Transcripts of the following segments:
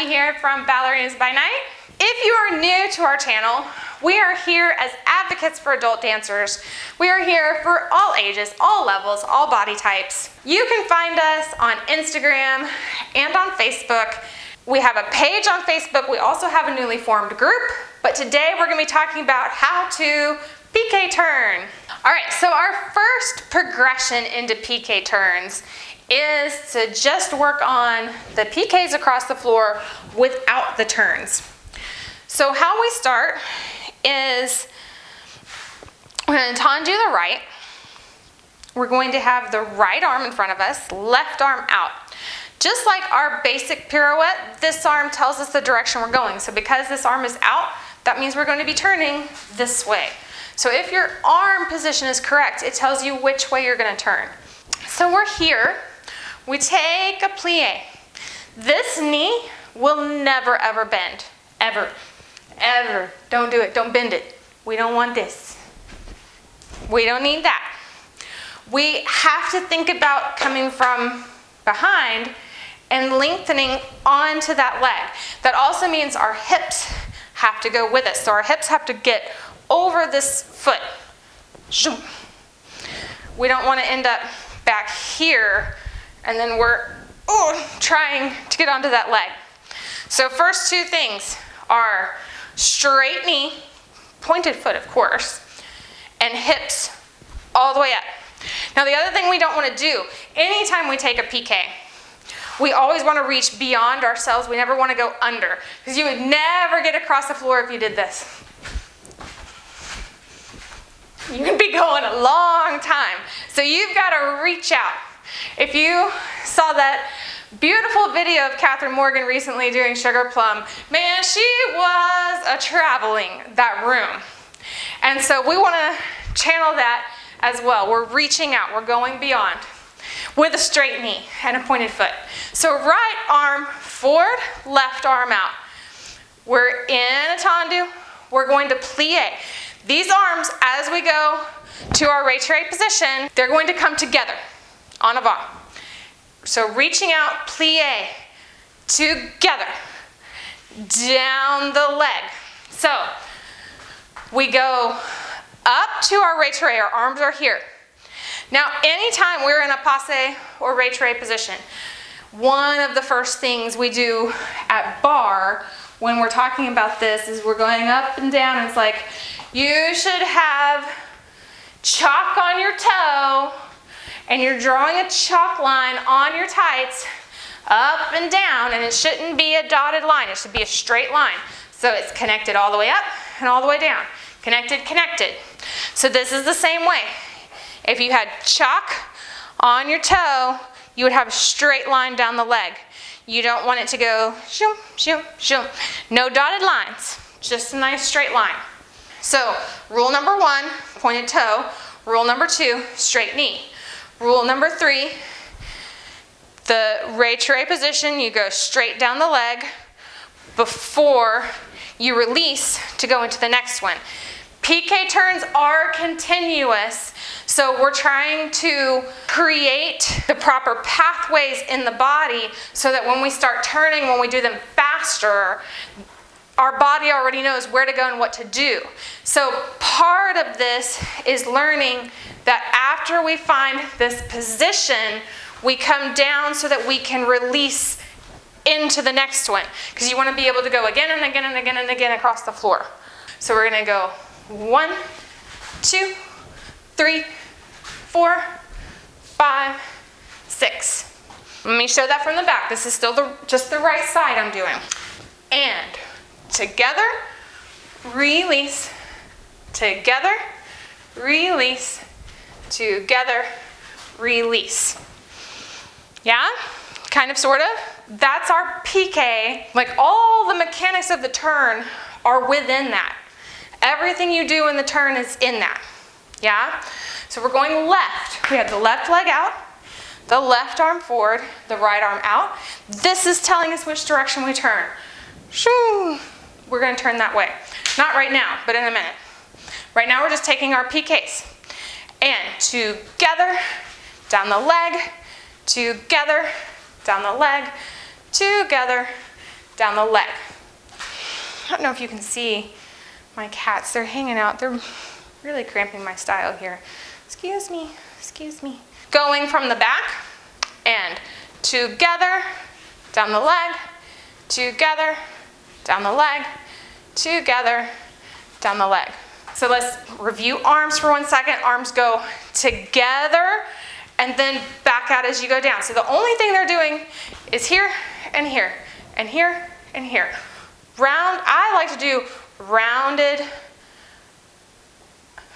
Abby here from Ballerinas by Night. If you are new to our channel, we are here as advocates for adult dancers. We are here for all ages, all levels, all body types. You can find us on Instagram and on Facebook. We have a page on Facebook. We also have a newly formed group, but today we're going to be talking about how to Pique turn. All right, so our first progression into Pique turns is to just work on the piqués across the floor without the turns. So how we start is we're going to tendu the right. We're going to have the right arm in front of us, left arm out. Just like our basic pirouette, this arm tells us the direction we're going. So because this arm is out, that means we're going to be turning this way. So if your arm position is correct, it tells you which way you're going to turn. So we're here. We take a plie. This knee will never ever bend. Ever. Ever. Don't do it. Don't bend it. We don't want this. We don't need that. We have to think about coming from behind and lengthening onto that leg. That also means our hips have to go with us. So our hips have to get over this foot. We don't want to end up back here and then we're trying to get onto that leg. So first two things are straight knee, pointed foot of course, and hips all the way up. Now the other thing we don't want to do, anytime we take a pique, we always want to reach beyond ourselves. We never want to go under, because you would never get across the floor if you did this. You could be going a long time. So you've got to reach out. If you saw that beautiful video of Catherine Morgan recently doing Sugar Plum, man, she was traveling that room. And so we want to channel that as well. We're reaching out, we're going beyond with a straight knee and a pointed foot. So right arm forward, left arm out. We're in a tendu, we're going to plie. These arms, as we go to our retiré position, they're going to come together en avant. So reaching out, plie, together, down the leg. So we go up to our retiré, our arms are here. Now anytime we're in a passe or retiré position, one of the first things we do at bar when we're talking about this is we're going up and down, and it's like, you should have chalk on your toe and you're drawing a chalk line on your tights up and down, and it shouldn't be a dotted line, it should be a straight line. So it's connected all the way up and all the way down. Connected, connected. So this is the same way. If you had chalk on your toe, you would have a straight line down the leg. You don't want it to go shoom, shoom, shoom. No dotted lines, just a nice straight line. So rule number one, pointed toe. Rule number two, straight knee. Rule number three, the retiré position, you go straight down the leg before you release to go into the next one. Pique turns are continuous, so we're trying to create the proper pathways in the body so that when we start turning, when we do them faster, our body already knows where to go and what to do. So part of this is learning that after we find this position, we come down so that we can release into the next one, because you want to be able to go again and again and again and again across the floor. So we're going to go 1, 2, 3, 4, 5, 6. Let me show that from the back. This is still just the right side I'm doing. And together, release, together, release, together, release. Yeah? Kind of, sort of. That's our pique. Like all the mechanics of the turn are within that. Everything you do in the turn is in that. Yeah? So we're going left. We have the left leg out, the left arm forward, the right arm out. This is telling us which direction we turn. Shoo! We're going to turn that way. Not right now, but in a minute. Right now we're just taking our piqués. And together, down the leg, together, down the leg, together, down the leg. I don't know if you can see my cats. They're hanging out. They're really cramping my style here. Excuse me, excuse me. Going from the back and together, down the leg, together, down the leg, together, down the leg. So let's review arms for 1 second. Arms go together and then back out as you go down. So the only thing they're doing is here and here and here and here. Round, I like to do rounded,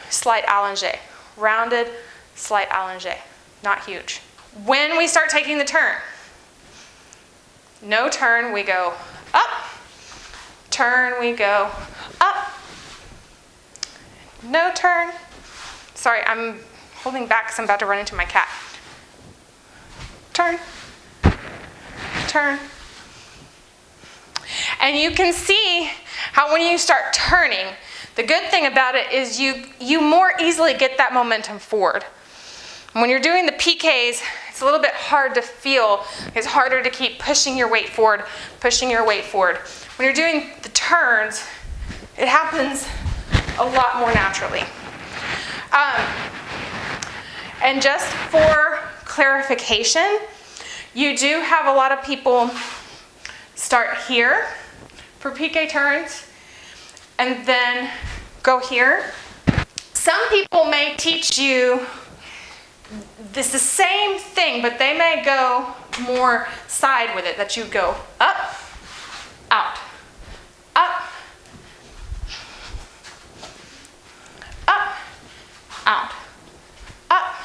slight allongé. Rounded, slight allongé. Not huge. When we start taking the turn, no turn, we go up. Turn, we go up. No turn. Sorry, I'm holding back because I'm about to run into my cat. Turn. Turn. And you can see how when you start turning, the good thing about it is you more easily get that momentum forward. When you're doing the piques, it's a little bit hard to feel. It's harder to keep pushing your weight forward, pushing your weight forward. When you're doing the turns, it happens a lot more naturally. And just for clarification, you do have a lot of people start here for pique turns and then go here. Some people may teach you this the same thing, but they may go more side with it, that you go up, out, up, up, out, up,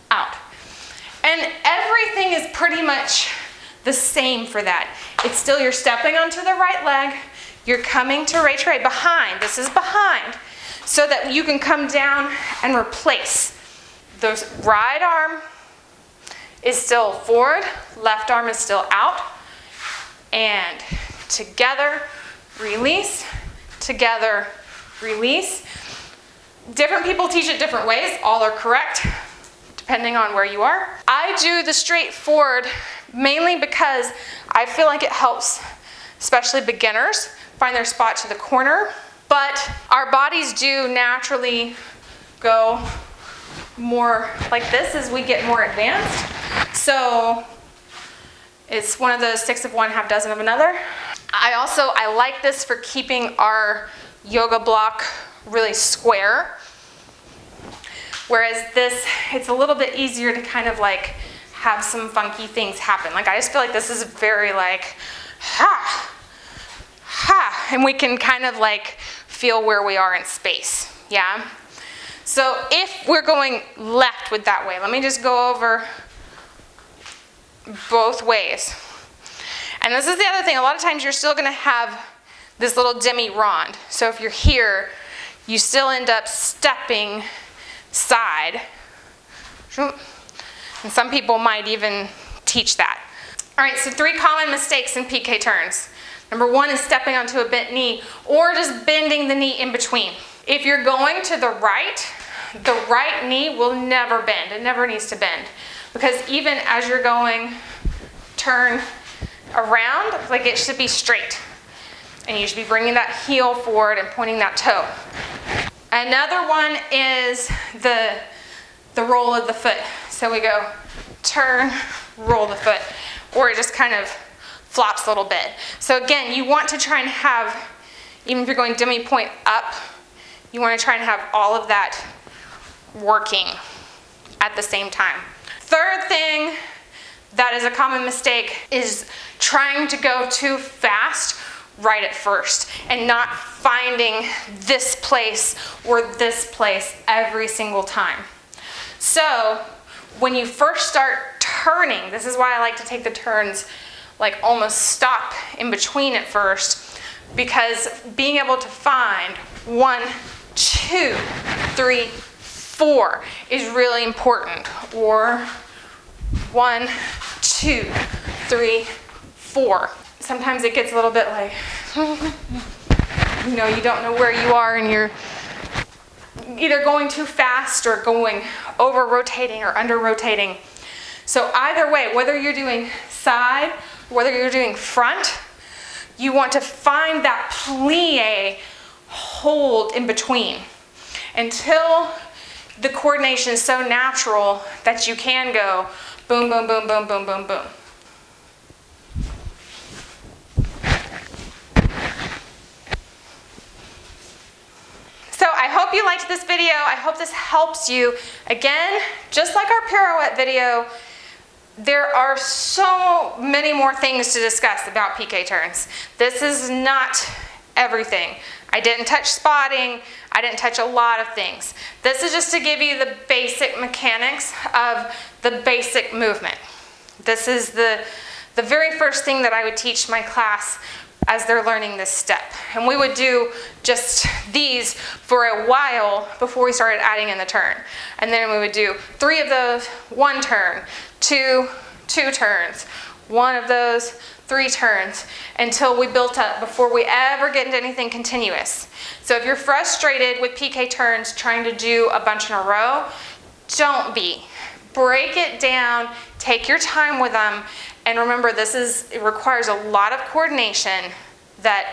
out. And everything is pretty much the same for that. It's still, you're stepping onto the right leg, you're coming to retrace behind, this is behind, so that you can come down and replace. The right arm is still forward, left arm is still out, and together, release, together, release. Different people teach it different ways, all are correct, depending on where you are. I do the straight forward mainly because I feel like it helps, especially beginners, find their spot to the corner, but our bodies do naturally go more like this as we get more advanced. So it's one of those 6 of one, half dozen of another. I like this for keeping our yoga block really square. Whereas this, it's a little bit easier to kind of like have some funky things happen. Like I just feel like this is very like, ha, ha, and we can kind of like feel where we are in space, yeah? So if we're going left with that way, let me just go over both ways. And this is the other thing, a lot of times you're still gonna have this little demi-rond. So if you're here, you still end up stepping side. And some people might even teach that. All right, so 3 common mistakes in pique turns. Number 1 is stepping onto a bent knee or just bending the knee in between. If you're going to the right knee will never bend. It never needs to bend. Because even as you're going, turn around, like it should be straight. And you should be bringing that heel forward and pointing that toe. Another one is the roll of the foot. So we go turn, roll the foot, or it just kind of flops a little bit. So again, you want to try and have, even if you're going demi-point up, you want to try and have all of that working at the same time. Third thing that is a common mistake is trying to go too fast right at first and not finding this place or this place every single time. So when you first start turning, this is why I like to take the turns like almost stop in between at first, because being able to find 1, 2, 3, 4 is really important. Or 1, 2, 3, 4. Sometimes it gets a little bit like, you know, you don't know where you are and you're either going too fast or going over rotating or under rotating. So either way, whether you're doing side, whether you're doing front, you want to find that plie hold in between until the coordination is so natural that you can go boom, boom, boom, boom, boom, boom, boom. So I hope you liked this video. I hope this helps you. Again, just like our pirouette video, there are so many more things to discuss about pique turns. This is not everything. I didn't touch spotting. I didn't touch a lot of things. This is just to give you the basic mechanics of the basic movement. This is the very first thing that I would teach my class as they're learning this step. And we would do just these for a while before we started adding in the turn. And then we would do 3 of those, 1 turn, 2 turns, 1 of those, 3 turns, until we built up before we ever get into anything continuous. So if you're frustrated with pique turns trying to do a bunch in a row, don't be. Break it down, take your time with them, and remember it requires a lot of coordination that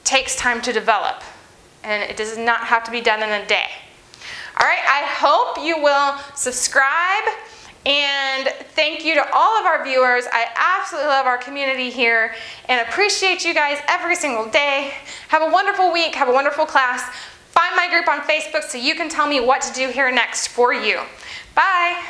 takes time to develop, and it does not have to be done in a day. All right, I hope you will subscribe, and thank you to all of our viewers. I absolutely love our community here and appreciate you guys every single day. Have a wonderful week, have a wonderful class. Find my group on Facebook so you can tell me what to do here next for you. Bye.